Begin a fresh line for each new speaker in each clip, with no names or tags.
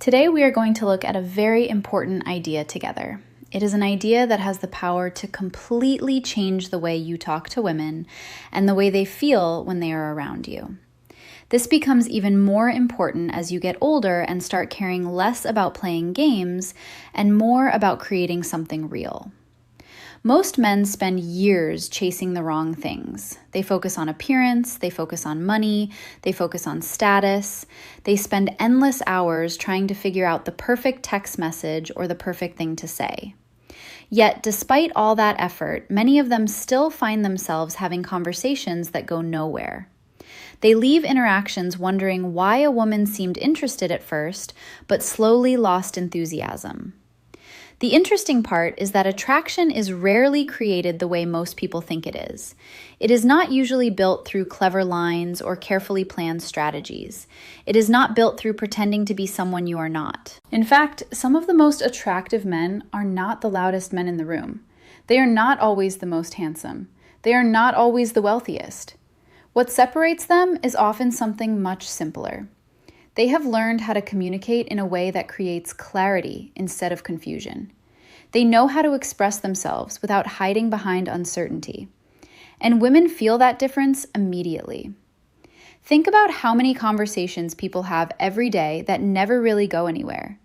Today we are going to look at a very important idea together. It is an idea that has the power to completely change the way you talk to women and the way they feel when they are around you. This becomes even more important as you get older and start caring less about playing games and more about creating something real. Most men spend years chasing the wrong things. They focus on appearance, they focus on money, they focus on status. They spend endless hours trying to figure out the perfect text message or the perfect thing to say. Yet, despite all that effort, many of them still find themselves having conversations that go nowhere. They leave interactions wondering why a woman seemed interested at first, but slowly lost enthusiasm. The interesting part is that attraction is rarely created the way most people think it is. It is not usually built through clever lines or carefully planned strategies. It is not built through pretending to be someone you are not. In fact, some of the most attractive men are not the loudest men in the room. They are not always the most handsome. They are not always the wealthiest. What separates them is often something much simpler. They have learned how to communicate in a way that creates clarity instead of confusion. They know how to express themselves without hiding behind uncertainty. And women feel that difference immediately. Think about how many conversations people have every day that never really go anywhere.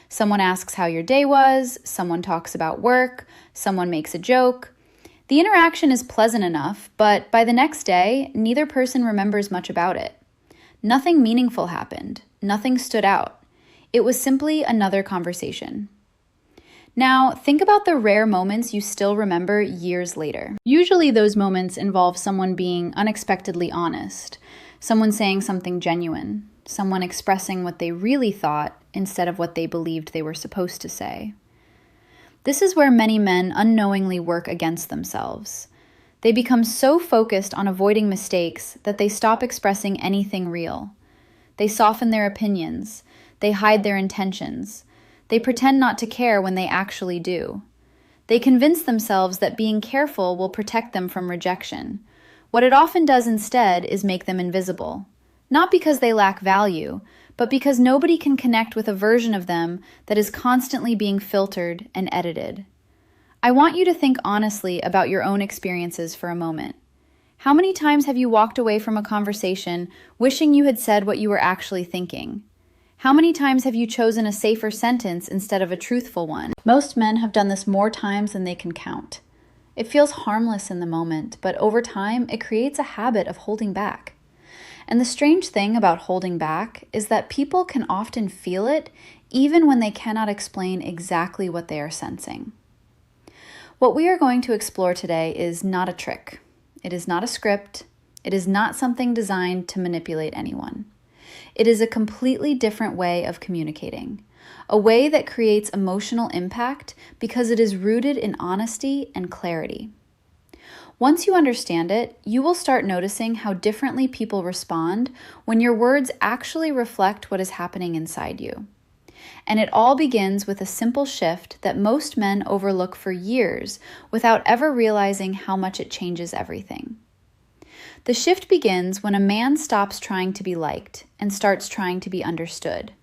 Someone asks how your day was, someone talks about work, someone makes a joke. The interaction is pleasant enough, but by the next day, neither person remembers much about it. Nothing meaningful happened. Nothing stood out. It was simply another conversation. Now, think about the rare moments you still remember years later. Usually those moments involve someone being unexpectedly honest, someone saying something genuine, someone expressing what they really thought instead of what they believed they were supposed to say. This is where many men unknowingly work against themselves. They become so focused on avoiding mistakes that they stop expressing anything real. They soften their opinions. They hide their intentions. They pretend not to care when they actually do. They convince themselves that being careful will protect them from rejection. What it often does instead is make them invisible. Not because they lack value, but because nobody can connect with a version of them that is constantly being filtered and edited. I want you to think honestly about your own experiences for a moment. How many times have you walked away from a conversation wishing you had said what you were actually thinking? How many times have you chosen a safer sentence instead of a truthful one? Most men have done this more times than they can count. It feels harmless in the moment, but over time, it creates a habit of holding back. And the strange thing about holding back is that people can often feel it even when they cannot explain exactly what they are sensing. What we are going to explore today is not a trick. It is not a script. It is not something designed to manipulate anyone. It is a completely different way of communicating, a way that creates emotional impact because it is rooted in honesty and clarity. Once you understand it, you will start noticing how differently people respond when your words actually reflect what is happening inside you. And it all begins with a simple shift that most men overlook for years without ever realizing how much it changes everything. The shift begins when a man stops trying to be liked and starts trying to be understood.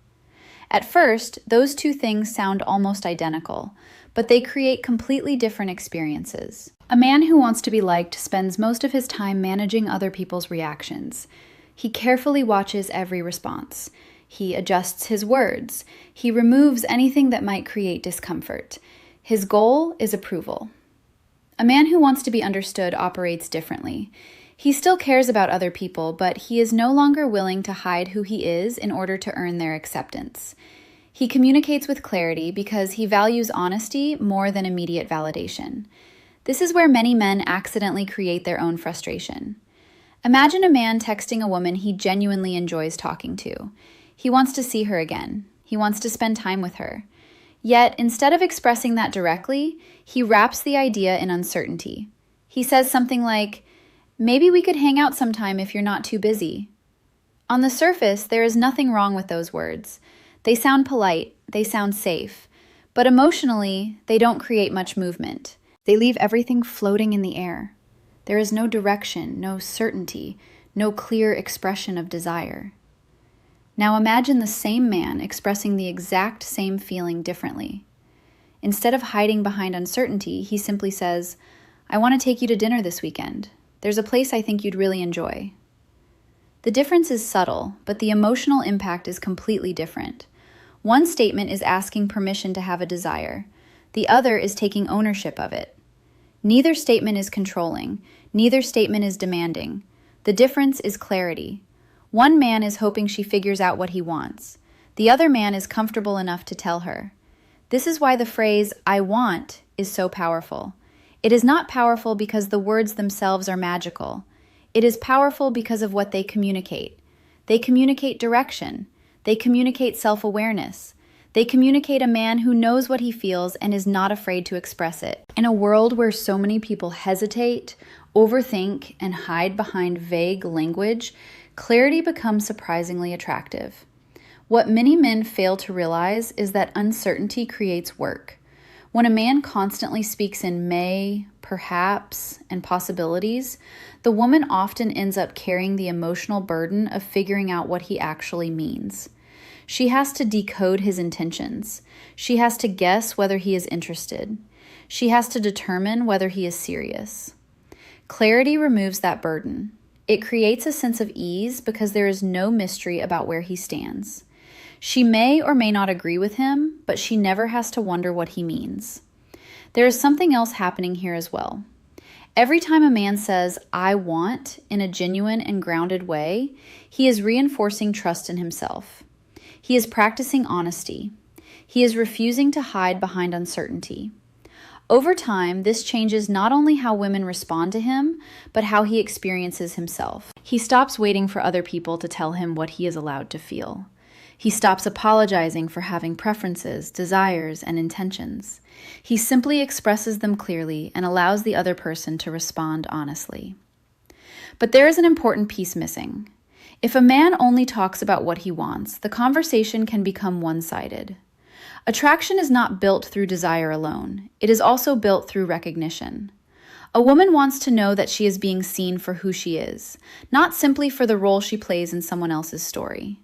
At first, those two things sound almost identical, but they create completely different experiences. A man who wants to be liked spends most of his time managing other people's reactions. He carefully watches every response. He adjusts his words. He removes anything that might create discomfort. His goal is approval. A man who wants to be understood operates differently. He still cares about other people, but he is no longer willing to hide who he is in order to earn their acceptance. He communicates with clarity because he values honesty more than immediate validation. This is where many men accidentally create their own frustration. Imagine a man texting a woman he genuinely enjoys talking to. He wants to see her again. He wants to spend time with her. Yet, instead of expressing that directly, he wraps the idea in uncertainty. He says something like, "Maybe we could hang out sometime if you're not too busy." On the surface, there is nothing wrong with those words. They sound polite, they sound safe, but emotionally, they don't create much movement. They leave everything floating in the air. There is no direction, no certainty, no clear expression of desire. Now imagine the same man expressing the exact same feeling differently. Instead of hiding behind uncertainty, he simply says, "I want to take you to dinner this weekend. There's a place I think you'd really enjoy." The difference is subtle, but the emotional impact is completely different. One statement is asking permission to have a desire. The other is taking ownership of it. Neither statement is controlling. Neither statement is demanding. The difference is clarity. One man is hoping she figures out what he wants. The other man is comfortable enough to tell her. This is why the phrase, "I want," is so powerful. It is not powerful because the words themselves are magical. It is powerful because of what they communicate. They communicate direction. They communicate self-awareness. They communicate a man who knows what he feels and is not afraid to express it. In a world where so many people hesitate, overthink, and hide behind vague language, clarity becomes surprisingly attractive. What many men fail to realize is that uncertainty creates work. When a man constantly speaks in may, perhaps, and possibilities, the woman often ends up carrying the emotional burden of figuring out what he actually means. She has to decode his intentions. She has to guess whether he is interested. She has to determine whether he is serious. Clarity removes that burden. It creates a sense of ease because there is no mystery about where he stands. She may or may not agree with him, but she never has to wonder what he means. There is something else happening here as well. Every time a man says, "I want," in a genuine and grounded way, he is reinforcing trust in himself. He is practicing honesty. He is refusing to hide behind uncertainty. Over time, this changes not only how women respond to him, but how he experiences himself. He stops waiting for other people to tell him what he is allowed to feel. He stops apologizing for having preferences, desires, and intentions. He simply expresses them clearly and allows the other person to respond honestly. But there is an important piece missing. If a man only talks about what he wants, the conversation can become one-sided. Attraction is not built through desire alone. It is also built through recognition. A woman wants to know that she is being seen for who she is, not simply for the role she plays in someone else's story.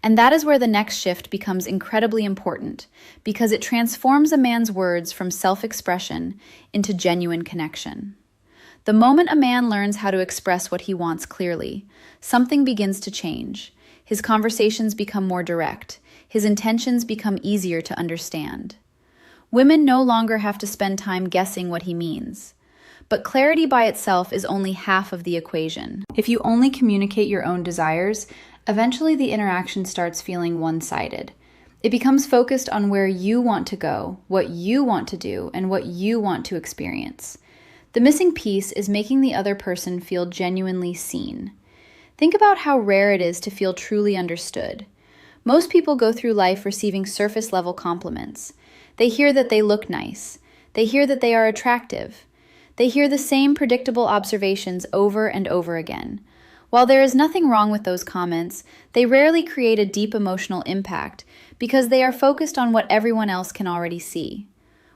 And that is where the next shift becomes incredibly important, because it transforms a man's words from self-expression into genuine connection. The moment a man learns how to express what he wants clearly, something begins to change. His conversations become more direct. His intentions become easier to understand. Women no longer have to spend time guessing what he means. But clarity by itself is only half of the equation. If you only communicate your own desires, eventually the interaction starts feeling one-sided. It becomes focused on where you want to go, what you want to do, and what you want to experience. The missing piece is making the other person feel genuinely seen. Think about how rare it is to feel truly understood. Most people go through life receiving surface-level compliments. They hear that they look nice. They hear that they are attractive. They hear the same predictable observations over and over again. While there is nothing wrong with those comments, they rarely create a deep emotional impact because they are focused on what everyone else can already see.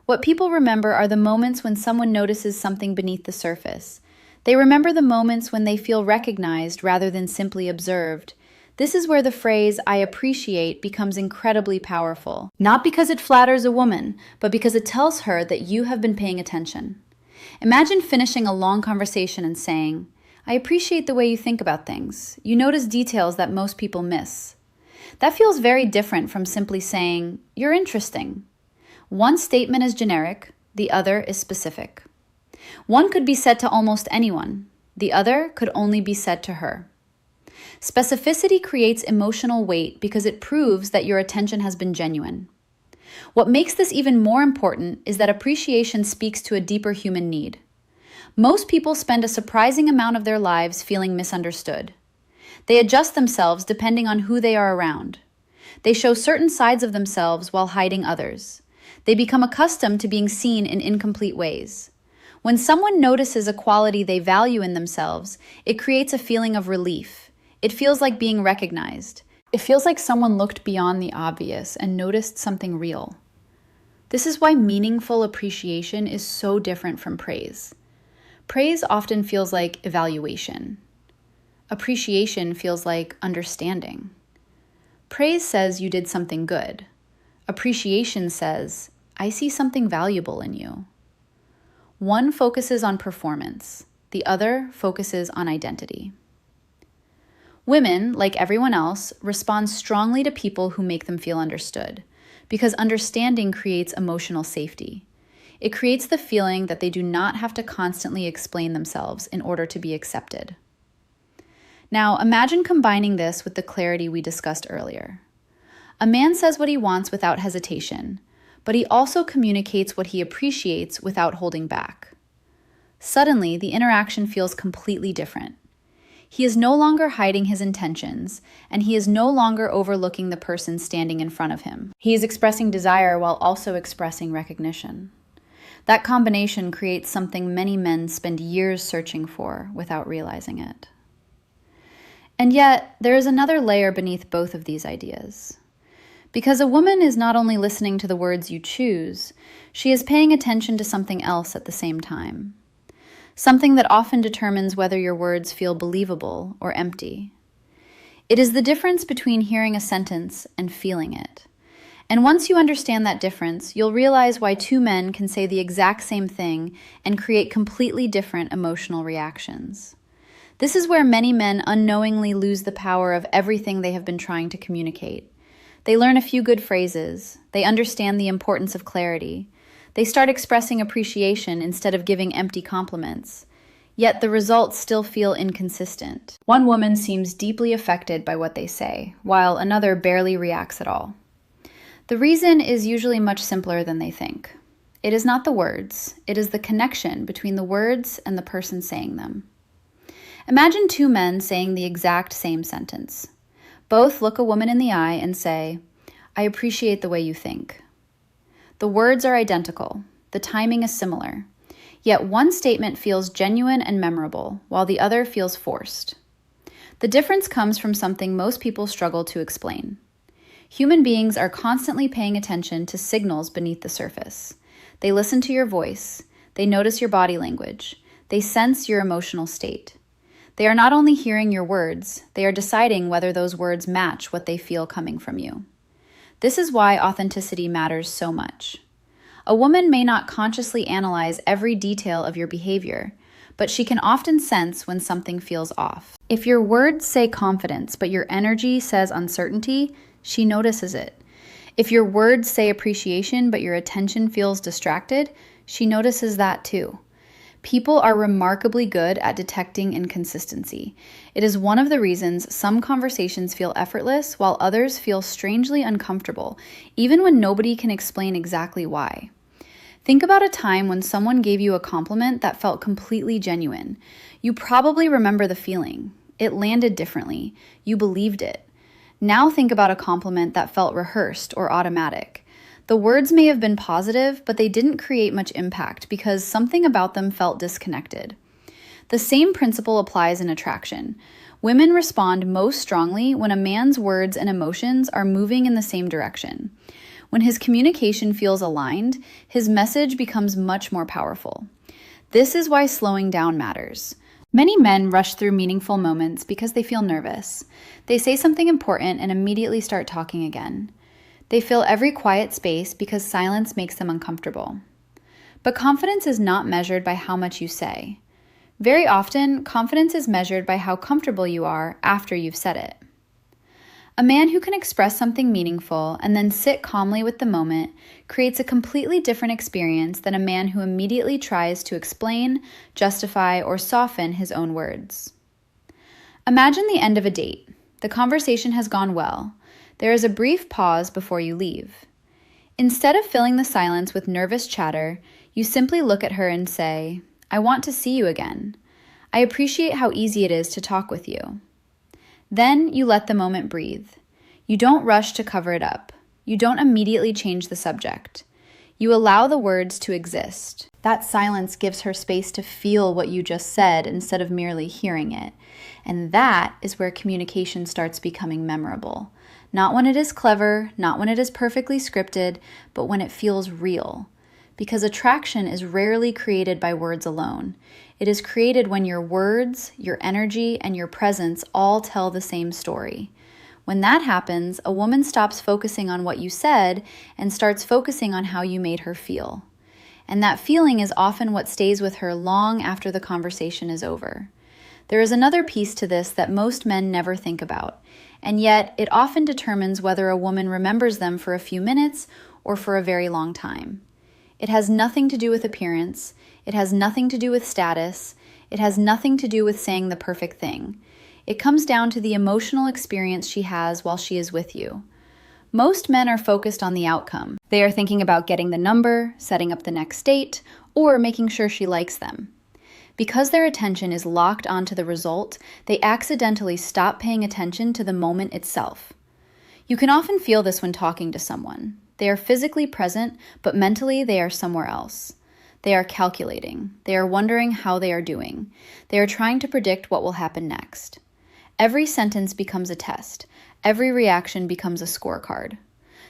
What people remember are the moments when someone notices something beneath the surface. They remember the moments when they feel recognized rather than simply observed. This is where the phrase, "I appreciate," becomes incredibly powerful. Not because it flatters a woman, but because it tells her that you have been paying attention. Imagine finishing a long conversation and saying, "I appreciate the way you think about things. You notice details that most people miss." That feels very different from simply saying, "You're interesting." One statement is generic, the other is specific. One could be said to almost anyone. The other could only be said to her. Specificity creates emotional weight because it proves that your attention has been genuine. What makes this even more important is that appreciation speaks to a deeper human need. Most people spend a surprising amount of their lives feeling misunderstood. They adjust themselves depending on who they are around. They show certain sides of themselves while hiding others. They become accustomed to being seen in incomplete ways. When someone notices a quality they value in themselves, it creates a feeling of relief. It feels like being recognized. It feels like someone looked beyond the obvious and noticed something real. This is why meaningful appreciation is so different from praise. Praise often feels like evaluation. Appreciation feels like understanding. Praise says you did something good. Appreciation says, I see something valuable in you. One focuses on performance, the other focuses on identity. Women, like everyone else, respond strongly to people who make them feel understood, because understanding creates emotional safety. It creates the feeling that they do not have to constantly explain themselves in order to be accepted. Now, imagine combining this with the clarity we discussed earlier. A man says what he wants without hesitation, but he also communicates what he appreciates without holding back. Suddenly, the interaction feels completely different. He is no longer hiding his intentions, and he is no longer overlooking the person standing in front of him. He is expressing desire while also expressing recognition. That combination creates something many men spend years searching for without realizing it. And yet, there is another layer beneath both of these ideas. Because a woman is not only listening to the words you choose, she is paying attention to something else at the same time. Something that often determines whether your words feel believable or empty. It is the difference between hearing a sentence and feeling it. And once you understand that difference, you'll realize why two men can say the exact same thing and create completely different emotional reactions. This is where many men unknowingly lose the power of everything they have been trying to communicate. They learn a few good phrases. They understand the importance of clarity. They start expressing appreciation instead of giving empty compliments. Yet the results still feel inconsistent. One woman seems deeply affected by what they say, while another barely reacts at all. The reason is usually much simpler than they think. It is not the words, it is the connection between the words and the person saying them. Imagine two men saying the exact same sentence. Both look a woman in the eye and say, I appreciate the way you think. The words are identical. The timing is similar. Yet one statement feels genuine and memorable, while the other feels forced. The difference comes from something most people struggle to explain. Human beings are constantly paying attention to signals beneath the surface. They listen to your voice. They notice your body language. They sense your emotional state. They are not only hearing your words, they are deciding whether those words match what they feel coming from you. This is why authenticity matters so much. A woman may not consciously analyze every detail of your behavior, but she can often sense when something feels off. If your words say confidence, but your energy says uncertainty, she notices it. If your words say appreciation, but your attention feels distracted, she notices that too. People are remarkably good at detecting inconsistency. It is one of the reasons some conversations feel effortless while others feel strangely uncomfortable, even when nobody can explain exactly why. Think about a time when someone gave you a compliment that felt completely genuine. You probably remember the feeling. It landed differently. You believed it. Now think about a compliment that felt rehearsed or automatic. The words may have been positive, but they didn't create much impact because something about them felt disconnected. The same principle applies in attraction. Women respond most strongly when a man's words and emotions are moving in the same direction. When his communication feels aligned, his message becomes much more powerful. This is why slowing down matters. Many men rush through meaningful moments because they feel nervous. They say something important and immediately start talking again. They fill every quiet space because silence makes them uncomfortable. But confidence is not measured by how much you say. Very often, confidence is measured by how comfortable you are after you've said it. A man who can express something meaningful and then sit calmly with the moment creates a completely different experience than a man who immediately tries to explain, justify, or soften his own words. Imagine the end of a date. The conversation has gone well. There is a brief pause before you leave. Instead of filling the silence with nervous chatter, you simply look at her and say, I want to see you again. I appreciate how easy it is to talk with you. Then you let the moment breathe. You don't rush to cover it up. You don't immediately change the subject. You allow the words to exist. That silence gives her space to feel what you just said instead of merely hearing it. And that is where communication starts becoming memorable. Not when it is clever, not when it is perfectly scripted, but when it feels real. Because attraction is rarely created by words alone. It is created when your words, your energy, and your presence all tell the same story. When that happens, a woman stops focusing on what you said and starts focusing on how you made her feel. And that feeling is often what stays with her long after the conversation is over. There is another piece to this that most men never think about, and yet it often determines whether a woman remembers them for a few minutes or for a very long time. It has nothing to do with appearance. It has nothing to do with status. It has nothing to do with saying the perfect thing. It comes down to the emotional experience she has while she is with you. Most men are focused on the outcome. They are thinking about getting the number, setting up the next date, or making sure she likes them. Because their attention is locked onto the result, they accidentally stop paying attention to the moment itself. You can often feel this when talking to someone. They are physically present, but mentally they are somewhere else. They are calculating. They are wondering how they are doing. They are trying to predict what will happen next. Every sentence becomes a test. Every reaction becomes a scorecard.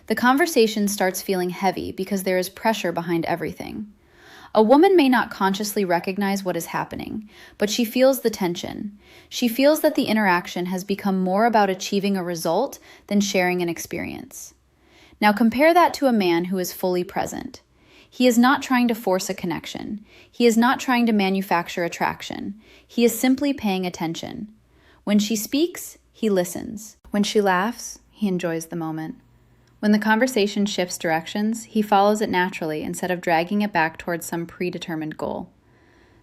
The conversation starts feeling heavy because there is pressure behind everything. A woman may not consciously recognize what is happening, but she feels the tension. She feels that the interaction has become more about achieving a result than sharing an experience. Now compare that to a man who is fully present. He is not trying to force a connection. He is not trying to manufacture attraction. He is simply paying attention. When she speaks, he listens. When she laughs, he enjoys the moment. When the conversation shifts directions, he follows it naturally instead of dragging it back towards some predetermined goal.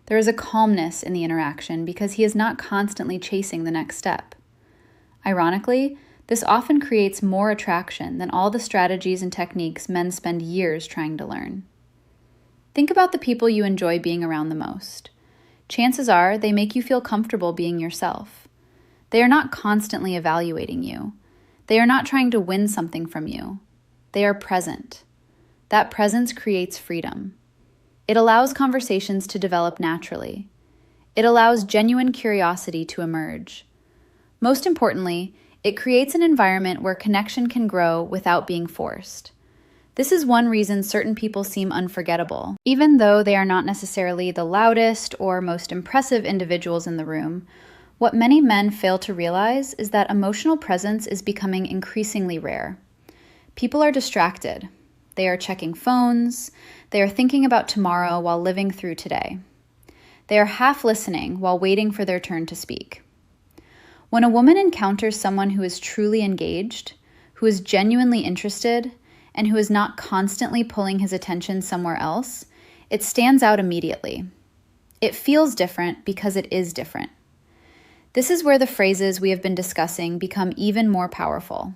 There is a calmness in the interaction because he is not constantly chasing the next step. Ironically, this often creates more attraction than all the strategies and techniques men spend years trying to learn. Think about the people you enjoy being around the most. Chances are they make you feel comfortable being yourself. They are not constantly evaluating you. They are not trying to win something from you. They are present. That presence creates freedom. It allows conversations to develop naturally. It allows genuine curiosity to emerge. Most importantly, it creates an environment where connection can grow without being forced. This is one reason certain people seem unforgettable. Even though they are not necessarily the loudest or most impressive individuals in the room, what many men fail to realize is that emotional presence is becoming increasingly rare. People are distracted. They are checking phones. They are thinking about tomorrow while living through today. They are half listening while waiting for their turn to speak. When a woman encounters someone who is truly engaged, who is genuinely interested, and who is not constantly pulling his attention somewhere else, it stands out immediately. It feels different because it is different. This is where the phrases we have been discussing become even more powerful.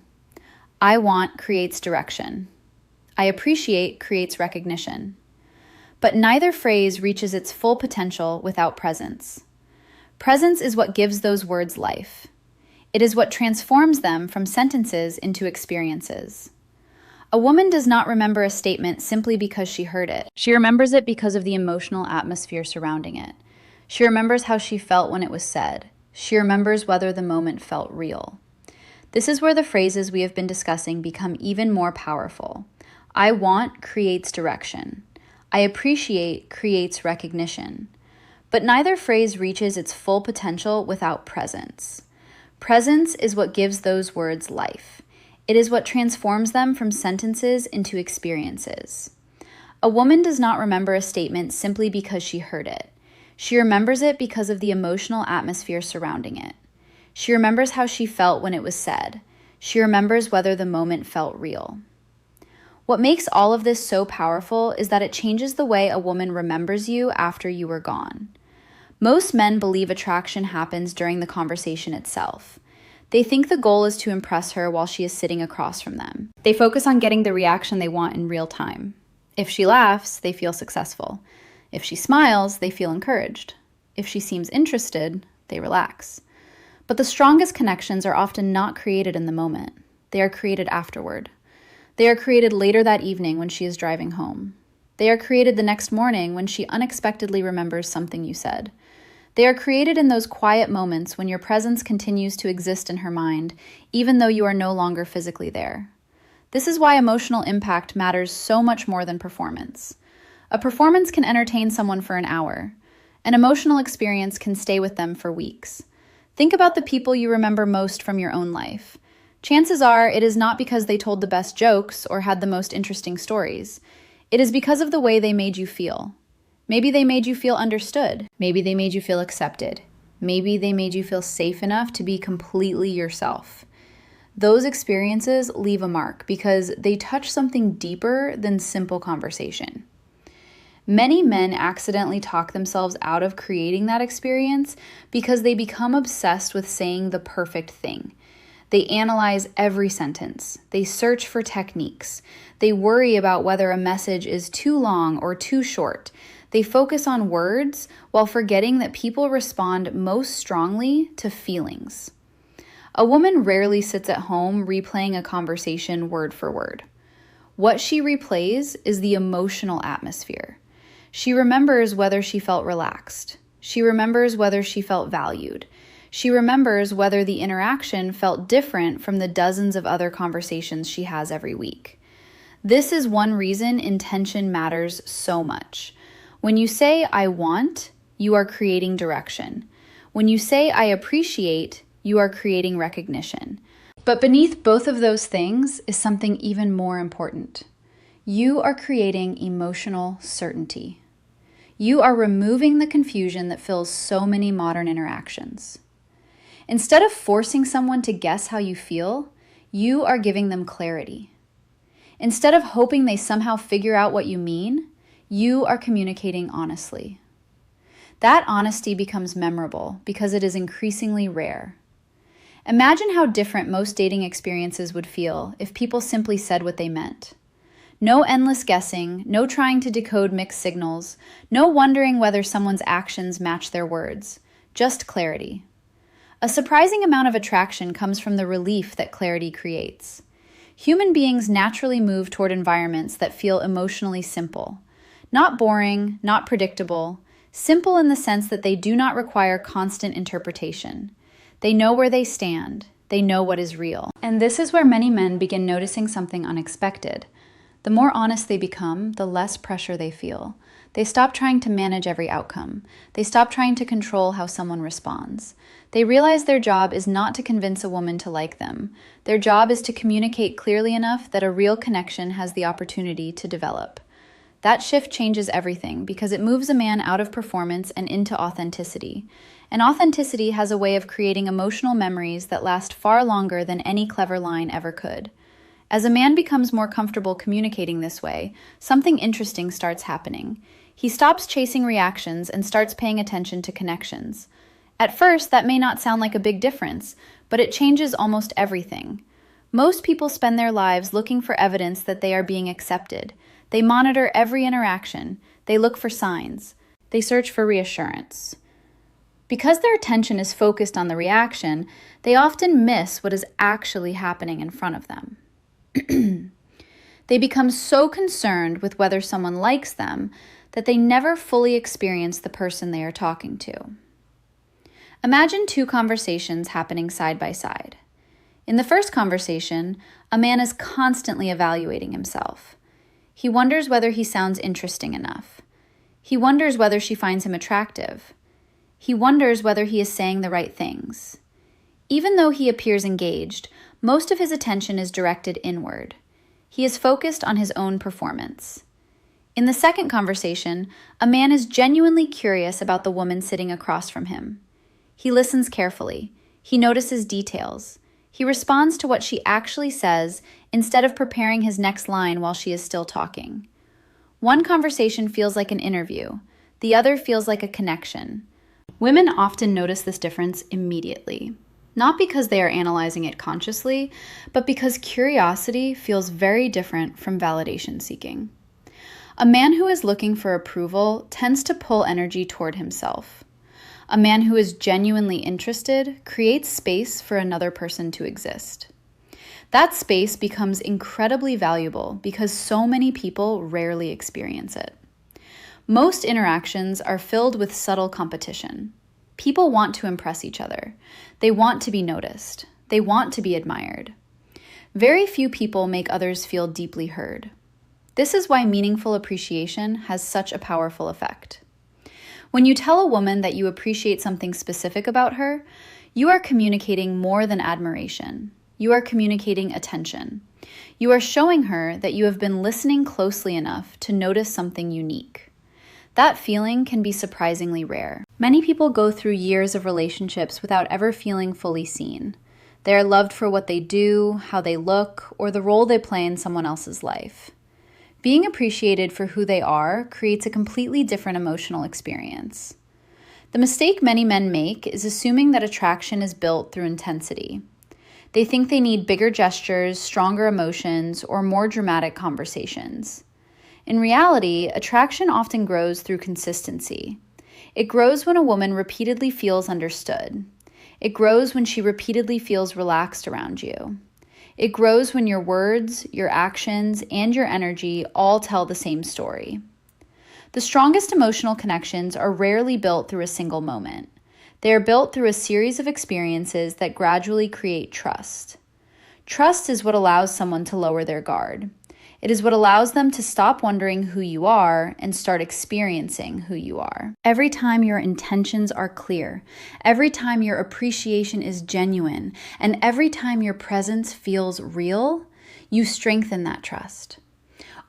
I want creates direction. I appreciate creates recognition. But neither phrase reaches its full potential without presence. Presence is what gives those words life. It is what transforms them from sentences into experiences. A woman does not remember a statement simply because she heard it. She remembers it because of the emotional atmosphere surrounding it. She remembers how she felt when it was said. She remembers whether the moment felt real. This is where the phrases we have been discussing become even more powerful. I want creates direction. I appreciate creates recognition. But neither phrase reaches its full potential without presence. Presence is what gives those words life. It is what transforms them from sentences into experiences. A woman does not remember a statement simply because she heard it. She remembers it because of the emotional atmosphere surrounding it. She remembers how she felt when it was said. She remembers whether the moment felt real. What makes all of this so powerful is that it changes the way a woman remembers you after you are gone. Most men believe attraction happens during the conversation itself. They think the goal is to impress her while she is sitting across from them. They focus on getting the reaction they want in real time. If she laughs, they feel successful. If she smiles, they feel encouraged. If she seems interested, they relax. But the strongest connections are often not created in the moment. They are created afterward. They are created later that evening when she is driving home. They are created the next morning when she unexpectedly remembers something you said. They are created in those quiet moments when your presence continues to exist in her mind, even though you are no longer physically there. This is why emotional impact matters so much more than performance. A performance can entertain someone for an hour. An emotional experience can stay with them for weeks. Think about the people you remember most from your own life. Chances are it is not because they told the best jokes or had the most interesting stories. It is because of the way they made you feel. Maybe they made you feel understood. Maybe they made you feel accepted. Maybe they made you feel safe enough to be completely yourself. Those experiences leave a mark because they touch something deeper than simple conversation. Many men accidentally talk themselves out of creating that experience because they become obsessed with saying the perfect thing. They analyze every sentence. They search for techniques. They worry about whether a message is too long or too short. They focus on words while forgetting that people respond most strongly to feelings. A woman rarely sits at home replaying a conversation word for word. What she replays is the emotional atmosphere. She remembers whether she felt relaxed. She remembers whether she felt valued. She remembers whether the interaction felt different from the dozens of other conversations she has every week. This is one reason intention matters so much. When you say, "I want," you are creating direction. When you say, "I appreciate," you are creating recognition. But beneath both of those things is something even more important. You are creating emotional certainty. You are removing the confusion that fills so many modern interactions. Instead of forcing someone to guess how you feel, you are giving them clarity. Instead of hoping they somehow figure out what you mean, you are communicating honestly. That honesty becomes memorable because it is increasingly rare. Imagine how different most dating experiences would feel if people simply said what they meant. No endless guessing, no trying to decode mixed signals, no wondering whether someone's actions match their words, just clarity. A surprising amount of attraction comes from the relief that clarity creates. Human beings naturally move toward environments that feel emotionally simple. Not boring, not predictable, simple in the sense that they do not require constant interpretation. They know where they stand. They know what is real. And this is where many men begin noticing something unexpected. The more honest they become, the less pressure they feel. They stop trying to manage every outcome. They stop trying to control how someone responds. They realize their job is not to convince a woman to like them. Their job is to communicate clearly enough that a real connection has the opportunity to develop. That shift changes everything because it moves a man out of performance and into authenticity. And authenticity has a way of creating emotional memories that last far longer than any clever line ever could. As a man becomes more comfortable communicating this way, something interesting starts happening. He stops chasing reactions and starts paying attention to connections. At first, that may not sound like a big difference, but it changes almost everything. Most people spend their lives looking for evidence that they are being accepted. They monitor every interaction. They look for signs. They search for reassurance. Because their attention is focused on the reaction, they often miss what is actually happening in front of them. They become so concerned with whether someone likes them that they never fully experience the person they are talking to. Imagine two conversations happening side by side. In the first conversation, a man is constantly evaluating himself. He wonders whether he sounds interesting enough. He wonders whether she finds him attractive. He wonders whether he is saying the right things. Even though he appears engaged, most of his attention is directed inward. He is focused on his own performance. In the second conversation, a man is genuinely curious about the woman sitting across from him. He listens carefully. He notices details. He responds to what she actually says instead of preparing his next line while she is still talking. One conversation feels like an interview. The other feels like a connection. Women often notice this difference immediately. Not because they are analyzing it consciously, but because curiosity feels very different from validation seeking. A man who is looking for approval tends to pull energy toward himself. A man who is genuinely interested creates space for another person to exist. That space becomes incredibly valuable because so many people rarely experience it. Most interactions are filled with subtle competition. People want to impress each other. They want to be noticed. They want to be admired. Very few people make others feel deeply heard. This is why meaningful appreciation has such a powerful effect. When you tell a woman that you appreciate something specific about her, you are communicating more than admiration. You are communicating attention. You are showing her that you have been listening closely enough to notice something unique. That feeling can be surprisingly rare. Many people go through years of relationships without ever feeling fully seen. They are loved for what they do, how they look, or the role they play in someone else's life. Being appreciated for who they are creates a completely different emotional experience. The mistake many men make is assuming that attraction is built through intensity. They think they need bigger gestures, stronger emotions, or more dramatic conversations. In reality, attraction often grows through consistency. It grows when a woman repeatedly feels understood. It grows when she repeatedly feels relaxed around you. It grows when your words, your actions, and your energy all tell the same story. The strongest emotional connections are rarely built through a single moment. They are built through a series of experiences that gradually create trust. Trust is what allows someone to lower their guard. It is what allows them to stop wondering who you are and start experiencing who you are. Every time your intentions are clear, every time your appreciation is genuine, and every time your presence feels real, you strengthen that trust.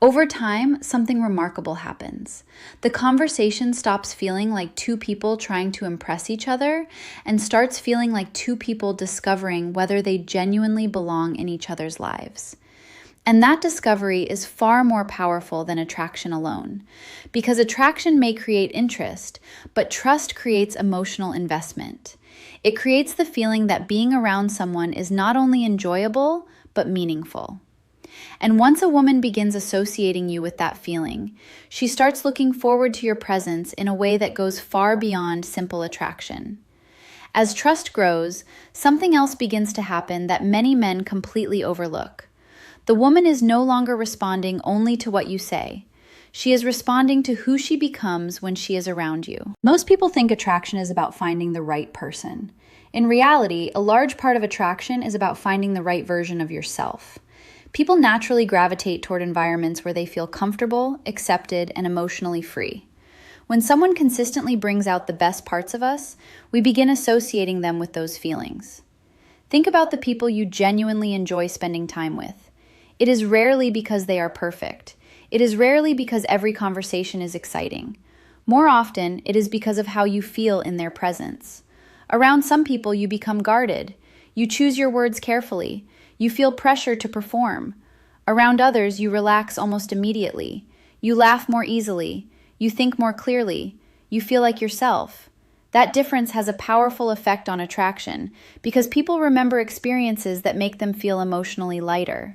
Over time, something remarkable happens. The conversation stops feeling like two people trying to impress each other and starts feeling like two people discovering whether they genuinely belong in each other's lives. And that discovery is far more powerful than attraction alone, because attraction may create interest, but trust creates emotional investment. It creates the feeling that being around someone is not only enjoyable, but meaningful. And once a woman begins associating you with that feeling, she starts looking forward to your presence in a way that goes far beyond simple attraction. As trust grows, something else begins to happen that many men completely overlook. The woman is no longer responding only to what you say. She is responding to who she becomes when she is around you. Most people think attraction is about finding the right person. In reality, a large part of attraction is about finding the right version of yourself. People naturally gravitate toward environments where they feel comfortable, accepted, and emotionally free. When someone consistently brings out the best parts of us, we begin associating them with those feelings. Think about the people you genuinely enjoy spending time with. It is rarely because they are perfect. It is rarely because every conversation is exciting. More often, it is because of how you feel in their presence. Around some people, you become guarded. You choose your words carefully. You feel pressure to perform. Around others, you relax almost immediately. You laugh more easily. You think more clearly. You feel like yourself. That difference has a powerful effect on attraction because people remember experiences that make them feel emotionally lighter.